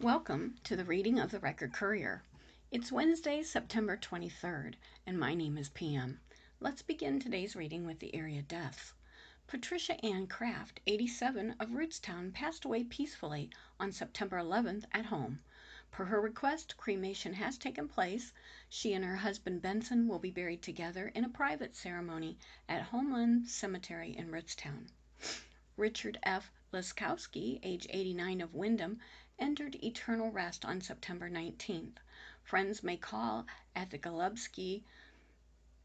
Welcome to the reading of the Record Courier. It's Wednesday, September 23rd, and my name is PM. Let's begin today's reading with the area deaths. Patricia Ann Kraft, 87, of Rootstown, passed away peacefully on September 11th at home. Per her request, cremation has taken place. She and her husband Benson will be buried together in a private ceremony at Homeland Cemetery in Rootstown. Richard F. Laskowski, age 89, of Windham, entered eternal rest on September 19th. Friends may call at the Golubsky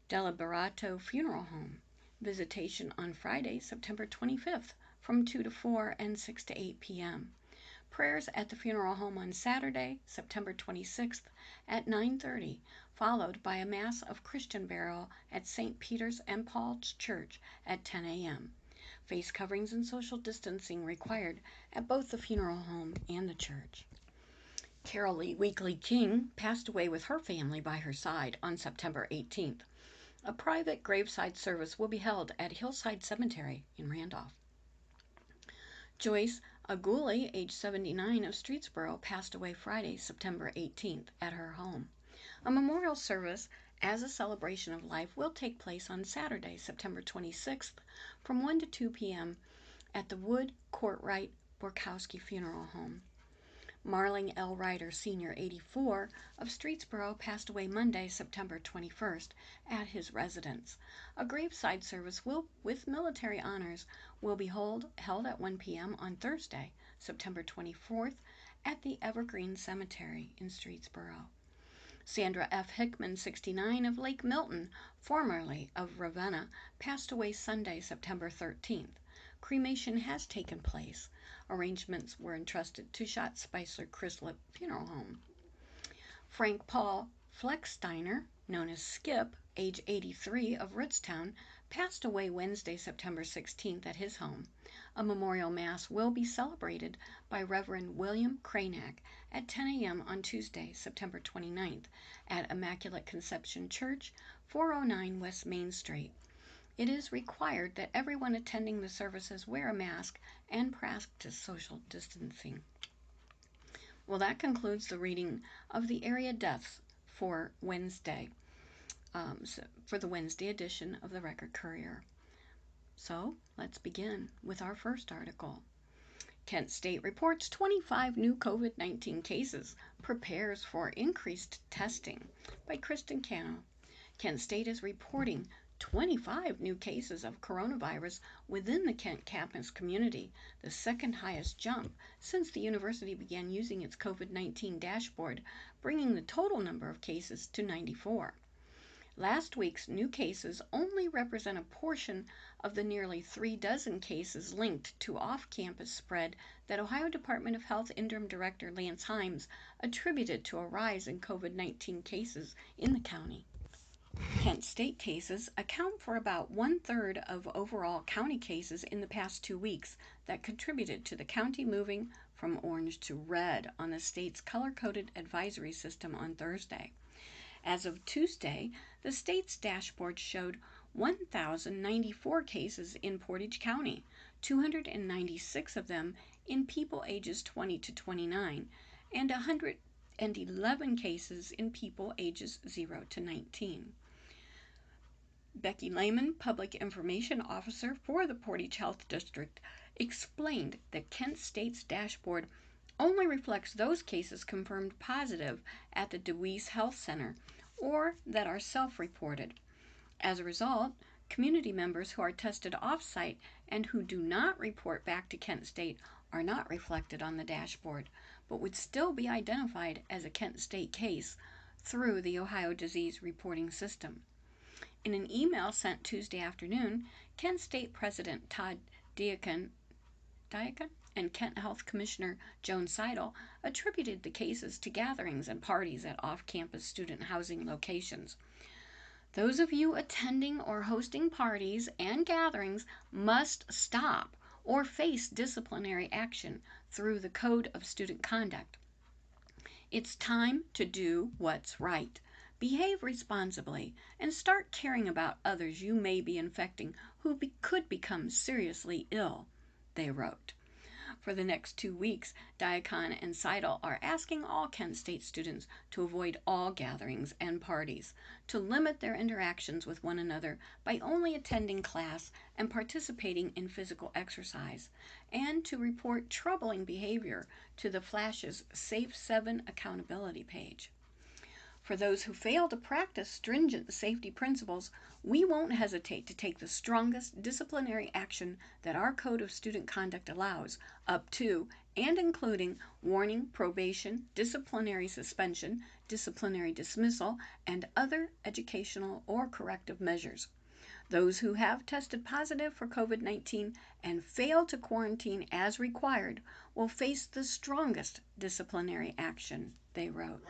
Deliberato Funeral Home. Visitation on Friday, September 25th, from 2 to 4 and 6 to 8 p.m. Prayers at the funeral home on Saturday, September 26th at 9:30, followed by a Mass of Christian burial at St. Peter's and Paul's Church at 10 a.m. Face coverings and social distancing required at both the funeral home and the church. Carol Lee Weekly King passed away with her family by her side on September 18th. A private graveside service will be held at Hillside Cemetery in Randolph. Joyce Aguli, age 79, of Streetsboro, passed away Friday, September 18th, at her home. A memorial service as a celebration of life will take place on Saturday, September 26th, from 1 to 2 p.m. at the Wood Courtright Borkowski Funeral Home. Marling L. Ryder, Sr., 84, of Streetsboro, passed away Monday, September 21st, at his residence. A graveside service with military honors will be held at 1 p.m. on Thursday, September 24th, at the Evergreen Cemetery in Streetsboro. Sandra F. Hickman, 69, of Lake Milton, formerly of Ravenna, passed away Sunday, September 13th. Cremation has taken place. Arrangements were entrusted to Schott Spicer Chryslip Funeral Home. Frank Paul Flecksteiner, known as Skip, age 83, of Rootstown, passed away Wednesday, September 16th at his home. A memorial mass will be celebrated by Reverend William Cranack at 10 a.m. on Tuesday, September 29th, at Immaculate Conception Church, 409 West Main Street. It is required that everyone attending the services wear a mask and practice social distancing. Well, that concludes the reading of the area deaths for Wednesday, for the Wednesday edition of the Record Courier. So let's begin with our first article. Kent State reports 25 new COVID-19 cases, prepares for increased testing, by Kristen Cano. Kent State is reporting 25 new cases of coronavirus within the Kent campus community, the second highest jump since the university began using its COVID-19 dashboard, bringing the total number of cases to 94. Last week's new cases only represent a portion of the nearly 3 dozen cases linked to off-campus spread that Ohio Department of Health Interim Director Lance Himes attributed to a rise in COVID-19 cases in the county. Kent State cases account for about 1/3 of overall county cases in the past 2 weeks that contributed to the county moving from orange to red on the state's color-coded advisory system on Thursday. As of Tuesday, the state's dashboard showed 1,094 cases in Portage County, 296 of them in people ages 20 to 29, and 111 cases in people ages 0 to 19. Becky Lehman, Public Information Officer for the Portage Health District, explained that Kent State's dashboard only reflects those cases confirmed positive at the DeWeese Health Center or that are self-reported. As a result, community members who are tested off-site and who do not report back to Kent State are not reflected on the dashboard, but would still be identified as a Kent State case through the Ohio Disease Reporting System. In an email sent Tuesday afternoon, Kent State President Todd Diacon and Kent Health Commissioner Joan Seidel attributed the cases to gatherings and parties at off-campus student housing locations. Those of you attending or hosting parties and gatherings must stop or face disciplinary action through the Code of Student Conduct. It's time to do what's right. Behave responsibly and start caring about others you may be infecting who could become seriously ill, they wrote. For the next 2 weeks, Diacon and CIDL are asking all Kent State students to avoid all gatherings and parties, to limit their interactions with one another by only attending class and participating in physical exercise, and to report troubling behavior to the Flash's Safe 7 accountability page. For those who fail to practice stringent safety principles, we won't hesitate to take the strongest disciplinary action that our Code of Student Conduct allows, up to and including warning, probation, disciplinary suspension, disciplinary dismissal, and other educational or corrective measures. Those who have tested positive for COVID-19 and fail to quarantine as required will face the strongest disciplinary action, they wrote.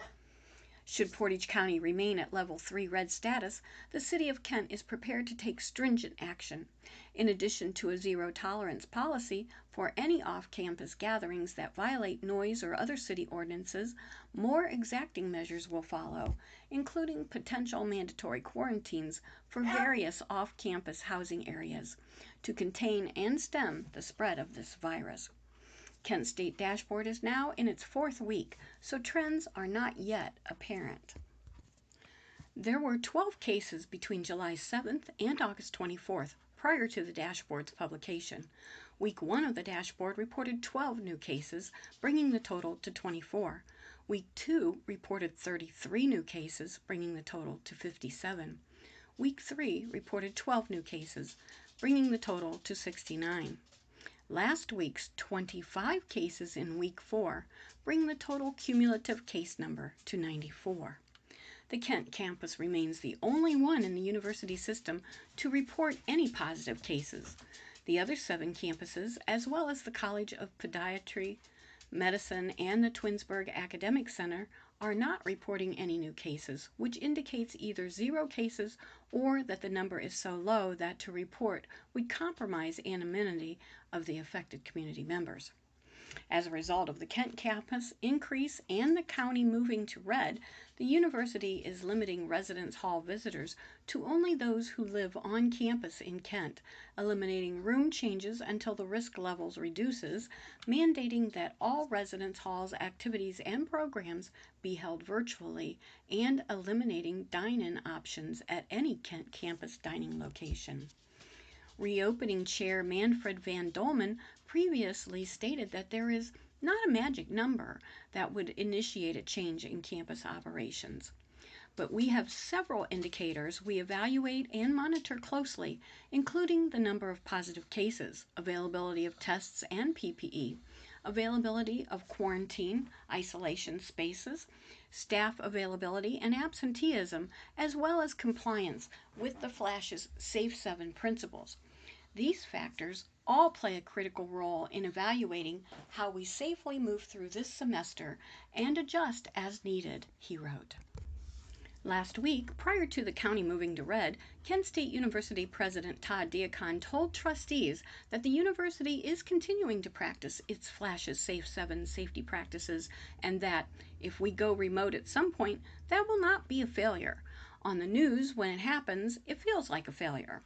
Should Portage County remain at Level 3 red status, the City of Kent is prepared to take stringent action. In addition to a zero-tolerance policy for any off-campus gatherings that violate noise or other city ordinances, more exacting measures will follow, including potential mandatory quarantines for various off-campus housing areas to contain and stem the spread of this virus. Kent State Dashboard is now in its 4th week, so trends are not yet apparent. There were 12 cases between July 7th and August 24th prior to the dashboard's publication. Week 1 of the dashboard reported 12 new cases, bringing the total to 24. Week 2 reported 33 new cases, bringing the total to 57. Week 3 reported 12 new cases, bringing the total to 69. Last week's 25 cases in Week 4 bring the total cumulative case number to 94. The Kent campus remains the only one in the university system to report any positive cases. The other 7 campuses, as well as the College of Podiatry, Medicine, and the Twinsburg Academic Center, are not reporting any new cases, which indicates either 0 cases or that the number is so low that to report would compromise anonymity of the affected community members. As a result of the Kent campus increase and the county moving to red, the university is limiting residence hall visitors to only those who live on campus in Kent, eliminating room changes until the risk levels reduces, mandating that all residence halls activities and programs be held virtually, and eliminating dine-in options at any Kent campus dining location. Reopening Chair Manfred Van Dolman previously stated that there is not a magic number that would initiate a change in campus operations. But we have several indicators we evaluate and monitor closely, including the number of positive cases, availability of tests and PPE, availability of quarantine, isolation spaces, staff availability, and absenteeism, as well as compliance with the Flash's Safe 7 principles. These factors all play a critical role in evaluating how we safely move through this semester and adjust as needed, he wrote. Last week, prior to the county moving to red, Kent State University President Todd Diacon told trustees that the university is continuing to practice its Flash's Safe 7 safety practices, and that, if we go remote at some point, that will not be a failure. On the news, when it happens, it feels like a failure.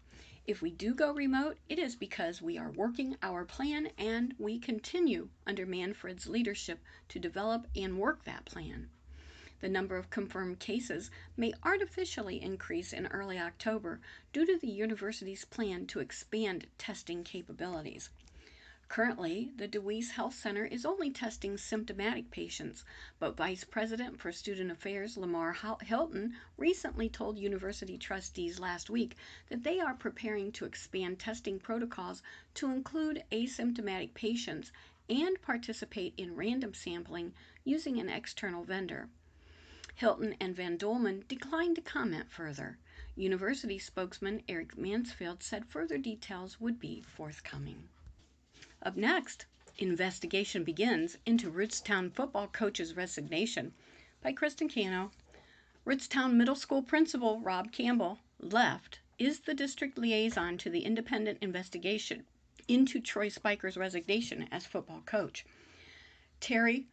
If we do go remote, it is because we are working our plan and we continue under Manfred's leadership to develop and work that plan. The number of confirmed cases may artificially increase in early October due to the university's plan to expand testing capabilities. Currently, the DeWeese Health Center is only testing symptomatic patients, but Vice President for Student Affairs Lamar Hilton recently told university trustees last week that they are preparing to expand testing protocols to include asymptomatic patients and participate in random sampling using an external vendor. Hilton and Van Dolman declined to comment further. University spokesman Eric Mansfield said further details would be forthcoming. Up next, investigation begins into Rootstown football coach's resignation by Kristen Cano. Rootstown Middle School principal Rob Campbell left is the district liaison to the independent investigation into Troy Spiker's resignation as football coach. Terry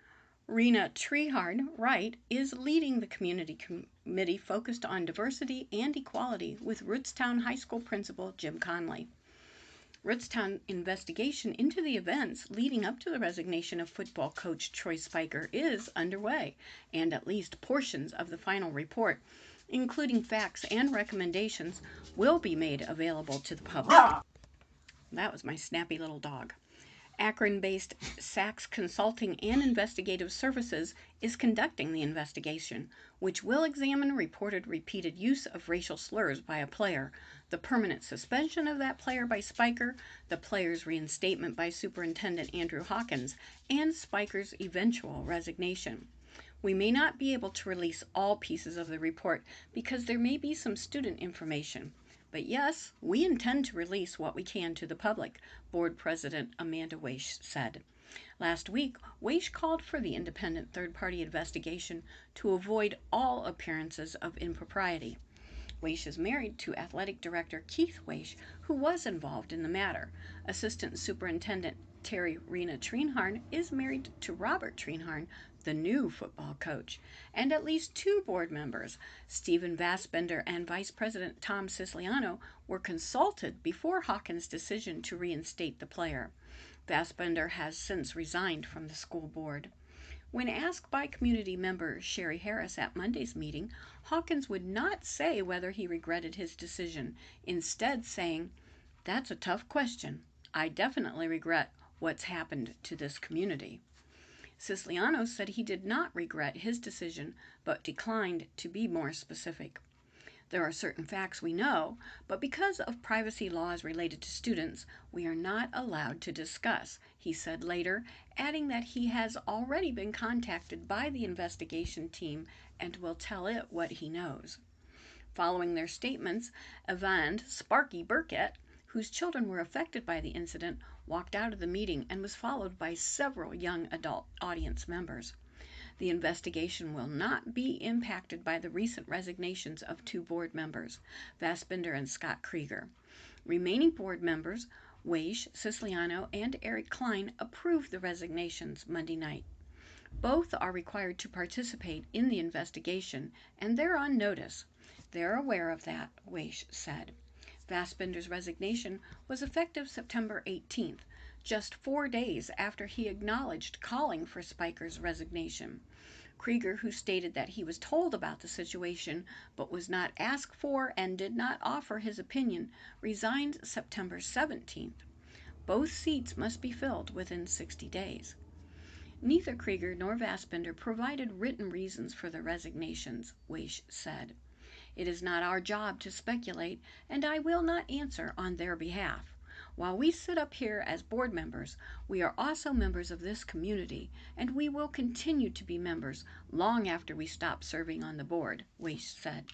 Rena Treehard Wright is leading the community committee focused on diversity and equality with Rootstown High School principal Jim Conley. Ritztown investigation into the events leading up to the resignation of football coach Troy Spiker is underway, and at least portions of the final report, including facts and recommendations, will be made available to the public. That was my snappy little dog. Akron-based Sachs Consulting and Investigative Services is conducting the investigation, which will examine reported repeated use of racial slurs by a player, the permanent suspension of that player by Spiker, the player's reinstatement by Superintendent Andrew Hawkins, and Spiker's eventual resignation. We may not be able to release all pieces of the report because there may be some student information. But yes, we intend to release what we can to the public, Board President Amanda Waish said. Last week, Waish called for the independent third-party investigation to avoid all appearances of impropriety. Waish is married to athletic director Keith Waish, who was involved in the matter. Assistant Superintendent Terry Rena Treenharn is married to Robert Treenharn, the new football coach, and at least two board members, Stephen Vassbender and Vice President Tom Siciliano, were consulted before Hawkins' decision to reinstate the player. Vassbender has since resigned from the school board. When asked by community member Sherry Harris at Monday's meeting, Hawkins would not say whether he regretted his decision, instead saying, "That's a tough question. I definitely regret what's happened to this community." Siciliano said he did not regret his decision, but declined to be more specific. There are certain facts we know, but because of privacy laws related to students, we are not allowed to discuss, he said later, adding that he has already been contacted by the investigation team and will tell it what he knows. Following their statements, Evander Sparky Burkett, whose children were affected by the incident, walked out of the meeting and was followed by several young adult audience members. The investigation will not be impacted by the recent resignations of two board members, Vassbender and Scott Krieger. Remaining board members, Waish, Siciliano, and Eric Klein, approved the resignations Monday night. Both are required to participate in the investigation, and they're on notice. They're aware of that, Waish said. Vassbender's resignation was effective September 18th, just 4 days after he acknowledged calling for Spiker's resignation. Krieger, who stated that he was told about the situation but was not asked for and did not offer his opinion, resigned September 17th. Both seats must be filled within 60 days. Neither Krieger nor Vassbender provided written reasons for their resignations, Waish said. It is not our job to speculate, and I will not answer on their behalf. While we sit up here as board members, we are also members of this community, and we will continue to be members long after we stop serving on the board, Waish said.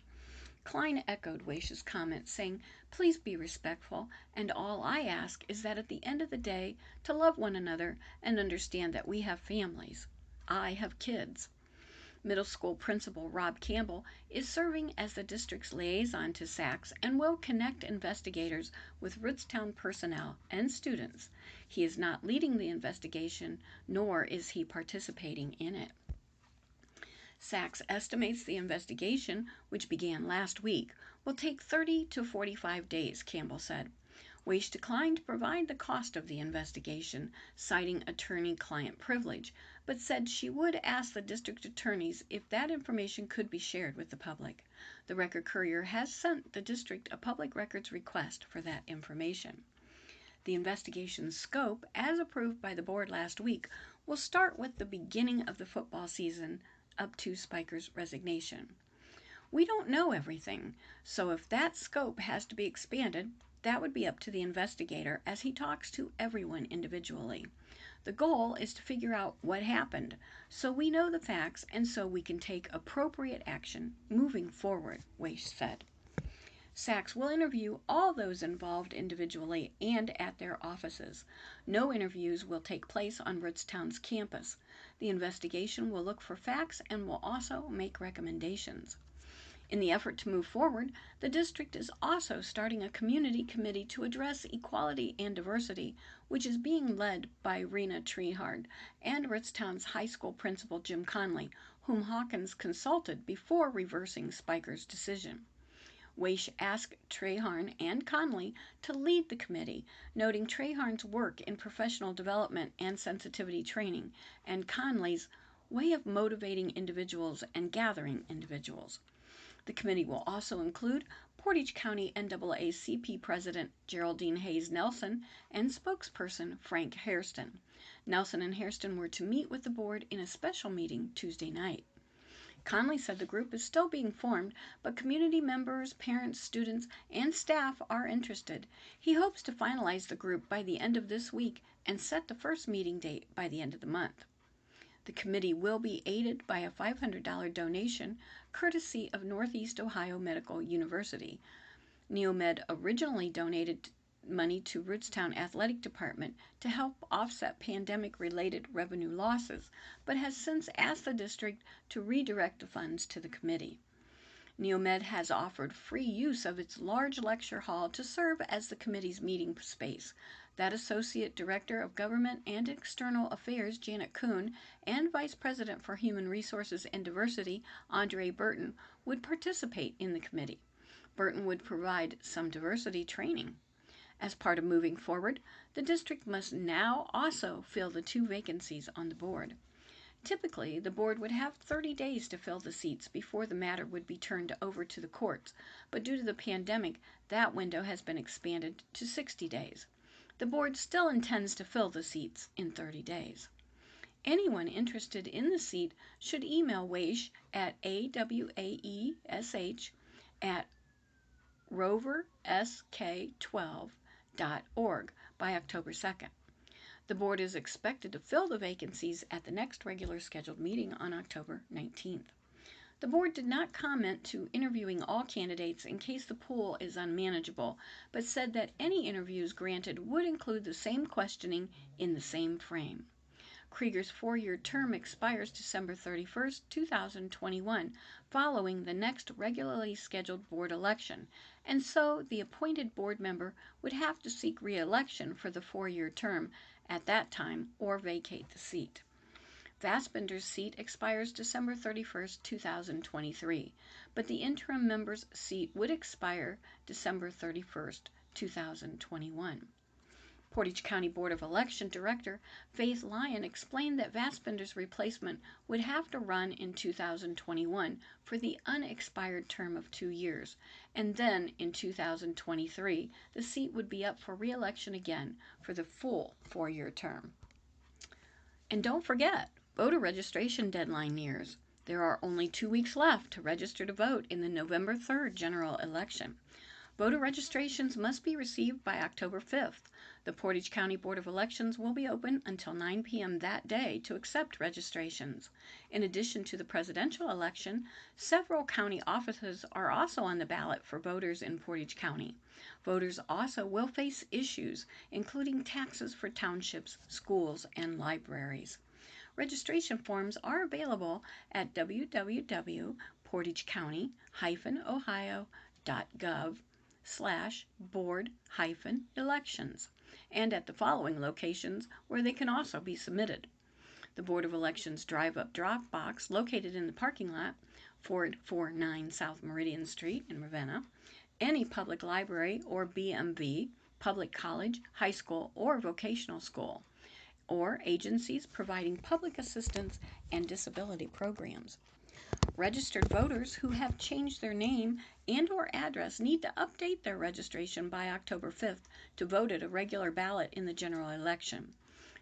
Klein echoed Waish's comment, saying, "Please be respectful, and all I ask is that at the end of the day, to love one another and understand that we have families. I have kids." Middle school principal Rob Campbell is serving as the district's liaison to Sachs and will connect investigators with Ritztown personnel and students. He is not leading the investigation, nor is he participating in it. Sachs estimates the investigation, which began last week, will take 30 to 45 days, Campbell said. Waish declined to provide the cost of the investigation, citing attorney-client privilege, but said she would ask the district attorneys if that information could be shared with the public. The Record Courier has sent the district a public records request for that information. The investigation's scope, as approved by the board last week, will start with the beginning of the football season up to Spiker's resignation. We don't know everything, so if that scope has to be expanded, that would be up to the investigator as he talks to everyone individually. The goal is to figure out what happened, so we know the facts and so we can take appropriate action moving forward, Waish said. Sachs will interview all those involved individually and at their offices. No interviews will take place on Ritztown's campus. The investigation will look for facts and will also make recommendations. In the effort to move forward, the district is also starting a community committee to address equality and diversity, which is being led by Rena Treenharn and Ritztown's high school principal Jim Conley, whom Hawkins consulted before reversing Spiker's decision. Waish asked Treharn and Conley to lead the committee, noting Treharn's work in professional development and sensitivity training, and Conley's way of motivating individuals and gathering individuals. The committee will also include Portage County NAACP President Geraldine Hayes Nelson and spokesperson Frank Hairston. Nelson and Hairston were to meet with the board in a special meeting Tuesday night. Conley said the group is still being formed, but community members, parents, students, and staff are interested. He hopes to finalize the group by the end of this week and set the first meeting date by the end of the month. The committee will be aided by a $500 donation courtesy of Northeast Ohio Medical University. Neomed originally donated money to Rootstown Athletic Department to help offset pandemic-related revenue losses, but has since asked the district to redirect the funds to the committee. Neomed has offered free use of its large lecture hall to serve as the committee's meeting space. That Associate Director of Government and External Affairs, Janet Kuhn, and Vice President for Human Resources and Diversity, Andre Burton, would participate in the committee. Burton would provide some diversity training. As part of moving forward, the district must now also fill the 2 vacancies on the board. Typically, the board would have 30 days to fill the seats before the matter would be turned over to the courts, but due to the pandemic, that window has been expanded to 60 days. The board still intends to fill the seats in 30 days. Anyone interested in the seat should email Waish at awaesh@roversk12.org by October 2nd. The board is expected to fill the vacancies at the next regular scheduled meeting on October 19th. The board did not comment to interviewing all candidates in case the pool is unmanageable, but said that any interviews granted would include the same questioning in the same frame. Krieger's 4-year term expires December 31st, 2021, following the next regularly scheduled board election, and so the appointed board member would have to seek re-election for the 4-year term at that time or vacate the seat. Vasbender's seat expires December 31st, 2023, but the interim member's seat would expire December 31st, 2021. Portage County Board of Election Director Faith Lyon explained that Vasbender's replacement would have to run in 2021 for the unexpired term of 2 years, and then in 2023 the seat would be up for re-election again for the full 4-year term. And don't forget, voter registration deadline nears. There are only 2 weeks left to register to vote in the November 3rd general election. Voter registrations must be received by October 5th. The Portage County Board of Elections will be open until 9 p.m. that day to accept registrations. In addition to the presidential election, several county offices are also on the ballot for voters in Portage County. Voters also will face issues, including taxes for townships, schools, and libraries. Registration forms are available at www.portagecountly-ohio.gov/board-elections and at the following locations where they can also be submitted. The Board of Elections drive-up drop box located in the parking lot, 449 South Meridian Street in Ravenna, any public library or BMV, public college, high school, or vocational school, or agencies providing public assistance and disability programs. Registered voters who have changed their name and or address need to update their registration by October 5th to vote at a regular ballot in the general election.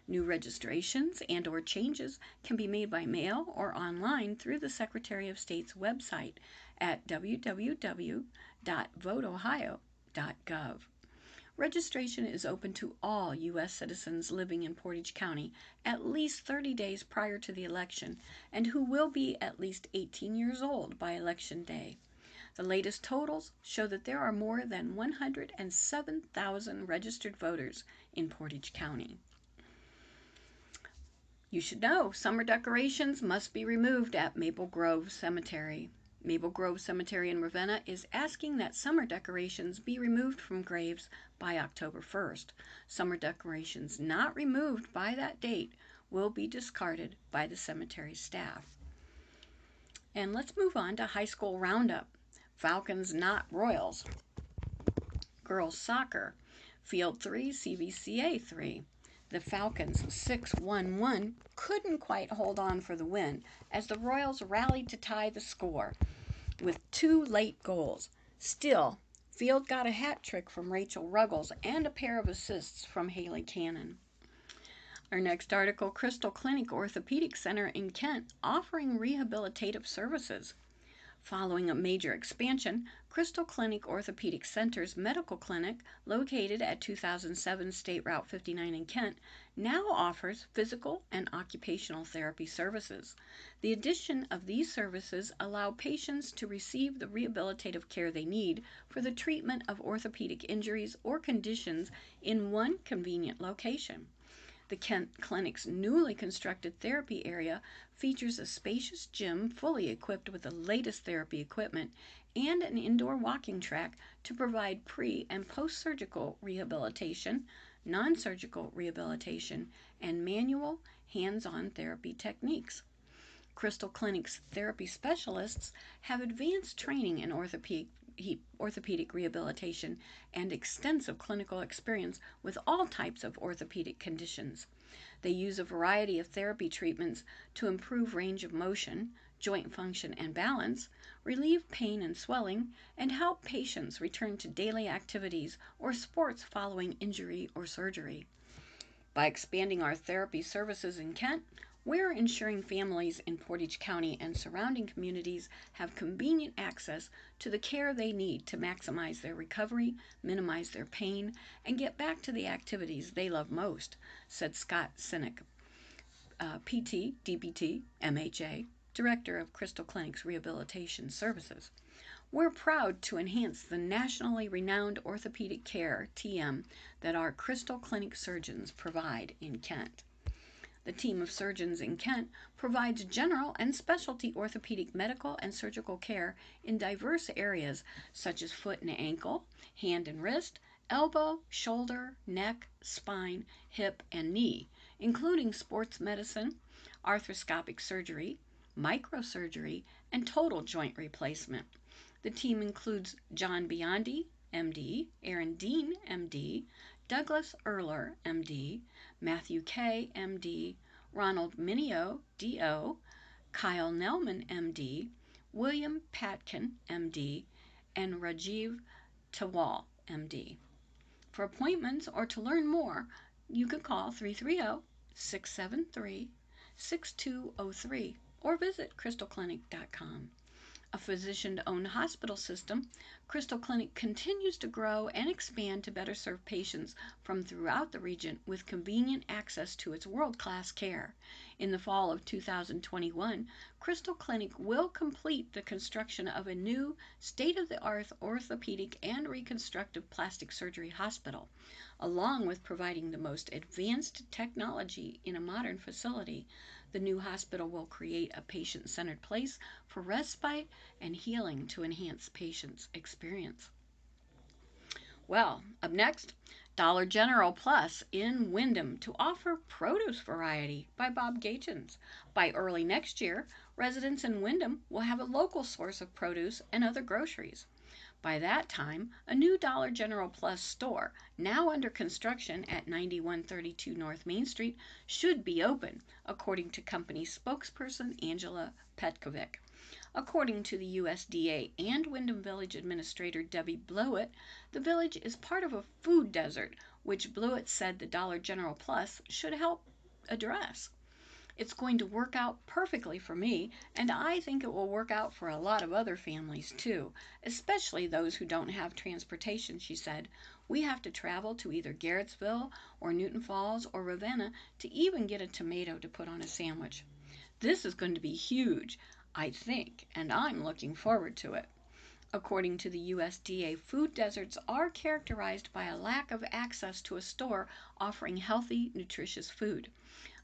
New registrations and or changes can be made by mail or online through the Secretary of State's website at www.voteohio.gov. Registration is open to all U.S. citizens living in Portage County at least 30 days prior to the election and who will be at least 18 years old by Election Day. The latest totals show that there are more than 107,000 registered voters in Portage County. You should know summer decorations must be removed at Maple Grove Cemetery. Maple Grove Cemetery in Ravenna is asking that summer decorations be removed from graves by October 1st. Summer decorations not removed by that date will be discarded by the cemetery staff. And let's move on to high school roundup. Falcons not Royals. Girls soccer, Field 3, CVCA 3. The Falcons 6-1-1 couldn't quite hold on for the win as the Royals rallied to tie the score with 2 late goals. Still, Field got a hat trick from Rachel Ruggles and a pair of assists from Haley Cannon. Our next article, Crystal Clinic Orthopedic Center in Kent offering rehabilitative services. Following a major expansion, Crystal Clinic Orthopedic Center's medical clinic, located at 2007 State Route 59 in Kent, now offers physical and occupational therapy services. The addition of these services allow patients to receive the rehabilitative care they need for the treatment of orthopedic injuries or conditions in one convenient location. The Kent Clinic's newly constructed therapy area features a spacious gym fully equipped with the latest therapy equipment and an indoor walking track to provide pre- and post-surgical rehabilitation, non-surgical rehabilitation, and manual, hands-on therapy techniques. Crystal Clinic's therapy specialists have advanced training in orthopedic rehabilitation and extensive clinical experience with all types of orthopedic conditions. They use a variety of therapy treatments to improve range of motion, joint function and balance, relieve pain and swelling, and help patients return to daily activities or sports following injury or surgery. By expanding our therapy services in Kent, we're ensuring families in Portage County and surrounding communities have convenient access to the care they need to maximize their recovery, minimize their pain, and get back to the activities they love most, said Scott Sinek, PT, DPT, MHA, Director of Crystal Clinic's Rehabilitation Services. We're proud to enhance the nationally renowned orthopedic care, TM, that our Crystal Clinic surgeons provide in Kent. The team of surgeons in Kent provides general and specialty orthopedic medical and surgical care in diverse areas such as foot and ankle, hand and wrist, elbow, shoulder, neck, spine, hip, and knee, including sports medicine, arthroscopic surgery, microsurgery, and total joint replacement. The team includes John Biondi, MD, Aaron Dean, MD, Douglas Erler, MD, Matthew Kay, MD, Ronald Minio, DO, Kyle Nelman, MD, William Patkin, MD, and Rajiv Tawal, MD. For appointments or to learn more, you can call 330-673-6203 or visit crystalclinic.com. A physician-owned hospital system, Crystal Clinic continues to grow and expand to better serve patients from throughout the region with convenient access to its world-class care. In the fall of 2021, Crystal Clinic will complete the construction of a new state-of-the-art orthopedic and reconstructive plastic surgery hospital. Along with providing the most advanced technology in a modern facility, the new hospital will create a patient-centered place for respite and healing to enhance patients' experience. Well, up next, Dollar General Plus in Windham to offer produce variety by Bob Gachins. By early next year, residents in Windham will have a local source of produce and other groceries. By that time, a new Dollar General Plus store, now under construction at 9132 North Main Street, should be open, according to company spokesperson Angela Petkovic. According to the USDA and Windham Village Administrator Debbie Blewett, the village is part of a food desert, which Blewett said the Dollar General Plus should help address. It's going to work out perfectly for me, and I think it will work out for a lot of other families too, especially those who don't have transportation, she said. We have to travel to either Garrettsville or Newton Falls or Ravenna to even get a tomato to put on a sandwich. This is going to be huge, I think, and I'm looking forward to it. According to the USDA, food deserts are characterized by a lack of access to a store offering healthy, nutritious food.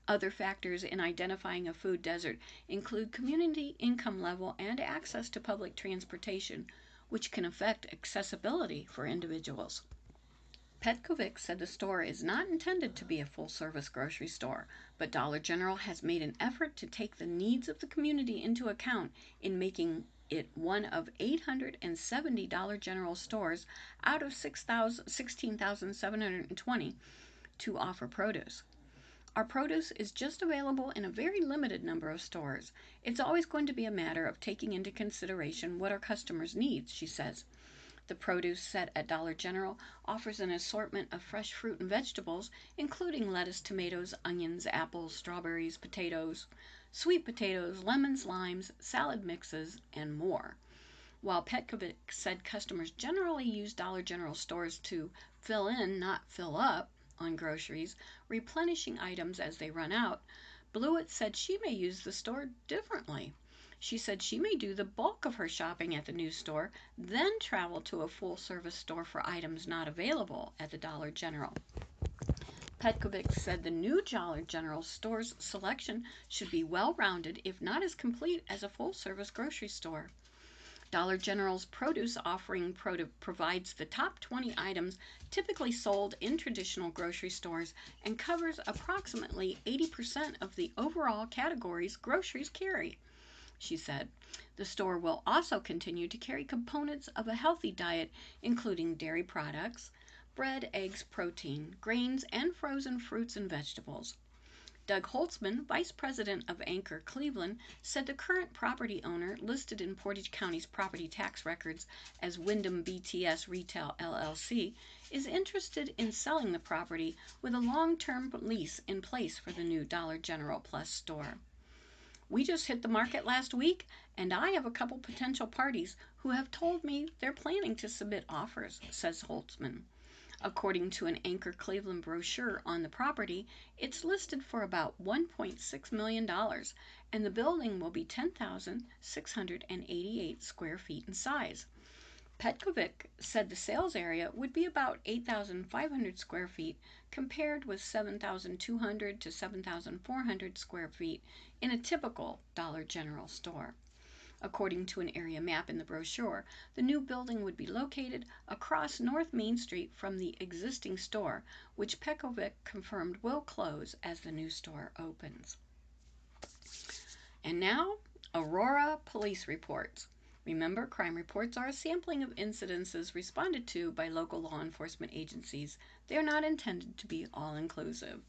Other factors in identifying a food desert include community income level and access to public transportation, which can affect accessibility for individuals. Petkovic said the store is not intended to be a full-service grocery store, but Dollar General has made an effort to take the needs of the community into account in making one of 870 Dollar General stores out of 16,720 to offer produce. Our produce is just available in a very limited number of stores. It's always going to be a matter of taking into consideration what our customers need, she says. The produce set at Dollar General offers an assortment of fresh fruit and vegetables, including lettuce, tomatoes, onions, apples, strawberries, potatoes, sweet potatoes, lemons, limes, salad mixes, and more. While Petkovic said customers generally use Dollar General stores to fill in, not fill up, on groceries, replenishing items as they run out, Blewett said she may use the store differently. She said she may do the bulk of her shopping at the new store, then travel to a full-service store for items not available at the Dollar General. Petkovic said the new Dollar General store's selection should be well-rounded, if not as complete as a full-service grocery store. Dollar General's produce offering provides the top 20 items typically sold in traditional grocery stores and covers approximately 80% of the overall categories groceries carry, she said. The store will also continue to carry components of a healthy diet, including dairy products, bread, eggs, protein, grains, and frozen fruits and vegetables. Doug Holtzman, vice president of Anchor Cleveland, said the current property owner, listed in Portage County's property tax records as Wyndham BTS Retail LLC, is interested in selling the property with a long-term lease in place for the new Dollar General Plus store. We just hit the market last week, and I have a couple potential parties who have told me they're planning to submit offers, says Holtzman. According to an Anchor Cleveland brochure on the property, it's listed for about $1.6 million, and the building will be 10,688 square feet in size. Petkovic said the sales area would be about 8,500 square feet, compared with 7,200 to 7,400 square feet in a typical Dollar General store. According to an area map in the brochure, the new building would be located across North Main Street from the existing store, which Petkovic confirmed will close as the new store opens. And now, Aurora police reports. Remember, crime reports are a sampling of incidences responded to by local law enforcement agencies. They are not intended to be all-inclusive.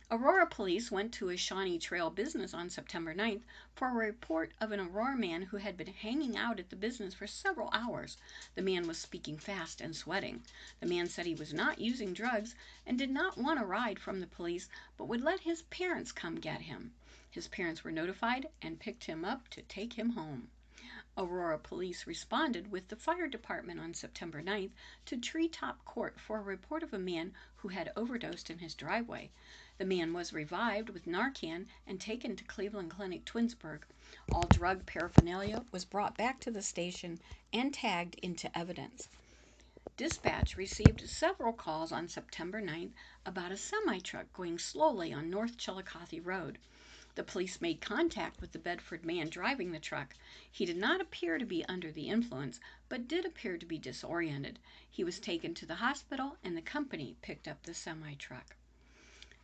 Aurora police went to a Shawnee Trail business on September 9th for a report of an Aurora man who had been hanging out at the business for several hours. The man was speaking fast and sweating. The man said he was not using drugs and did not want a ride from the police, but would let his parents come get him. His parents were notified and picked him up to take him home. Aurora police responded with the fire department on September 9th to Treetop Court for a report of a man who had overdosed in his driveway. The man was revived with Narcan and taken to Cleveland Clinic Twinsburg. All drug paraphernalia was brought back to the station and tagged into evidence. Dispatch received several calls on September 9th about a semi-truck going slowly on North Chillicothe Road. The police made contact with the Bedford man driving the truck. He did not appear to be under the influence, but did appear to be disoriented. He was taken to the hospital, and the company picked up the semi-truck.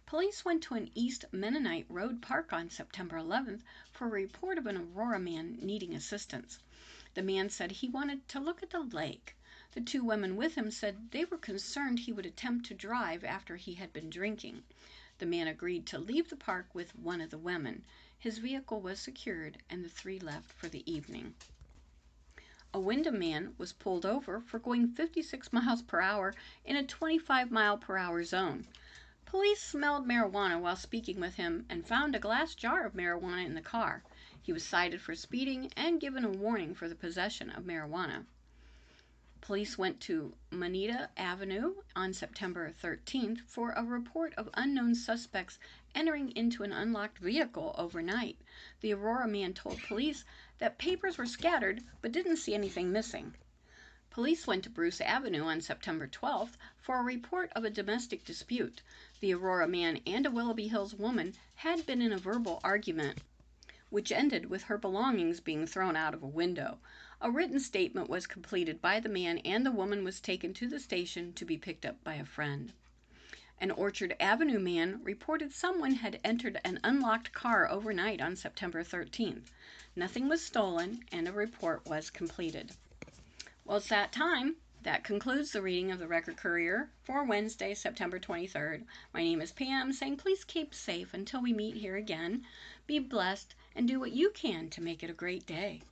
Police went to an East Mennonite Road park on September 11th for a report of an Aurora man needing assistance. The man said he wanted to look at the lake. The two women with him said they were concerned he would attempt to drive after he had been drinking. The man agreed to leave the park with one of the women. His vehicle was secured, and the three left for the evening. A Wyndham man was pulled over for going 56 miles per hour in a 25-mile-per-hour zone. Police smelled marijuana while speaking with him and found a glass jar of marijuana in the car. He was cited for speeding and given a warning for the possession of marijuana. Police went to Moneta Avenue on September 13th for a report of unknown suspects entering into an unlocked vehicle overnight. The Aurora man told police that papers were scattered but didn't see anything missing. Police went to Bruce Avenue on September 12th for a report of a domestic dispute. The Aurora man and a Willoughby Hills woman had been in a verbal argument, which ended with her belongings being thrown out of a window. A written statement was completed by the man, and the woman was taken to the station to be picked up by a friend. An Orchard Avenue man reported someone had entered an unlocked car overnight on September 13th. Nothing was stolen, and a report was completed. Well, it's that time. That concludes the reading of the Record Courier for Wednesday, September 23rd. My name is Pam, saying please keep safe until we meet here again. Be blessed and do what you can to make it a great day.